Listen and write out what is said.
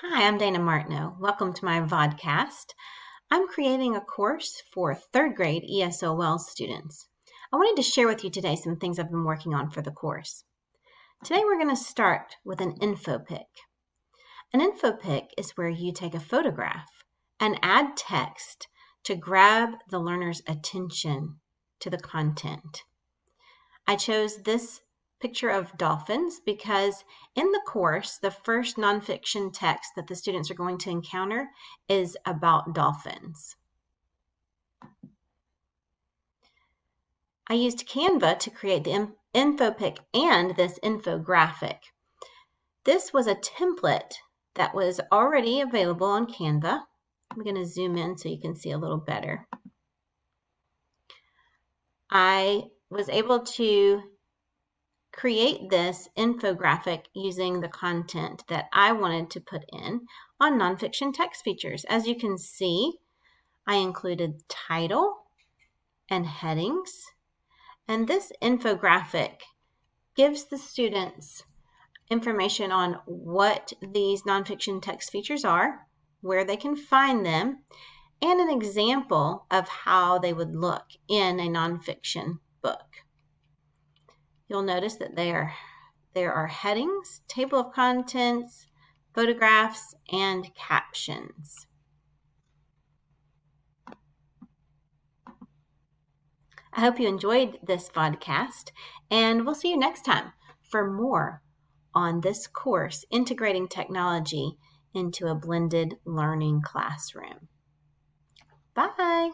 Hi, I'm Dana Martineau. Welcome to my vodcast. I'm creating a course for third grade ESOL students. I wanted to share with you today some things I've been working on for the course. Today we're going to start with an info pic. An info pic is where you take a photograph and add text to grab the learner's attention to the content. I chose this picture of dolphins because in the course, the first nonfiction text that the students are going to encounter is about dolphins. I used Canva to create the info pic and this infographic. This was a template that was already available on Canva. I'm going to zoom in so you can see a little better. I was able to create this infographic using the content that I wanted to put in on nonfiction text features. As you can see, I included title and headings, and this infographic gives the students information on what these nonfiction text features are, where they can find them, and an example of how they would look in a nonfiction book. You'll notice that there are headings, table of contents, photographs, and captions. I hope you enjoyed this podcast, and we'll see you next time for more on this course, Integrating Technology into a Blended Learning Classroom. Bye.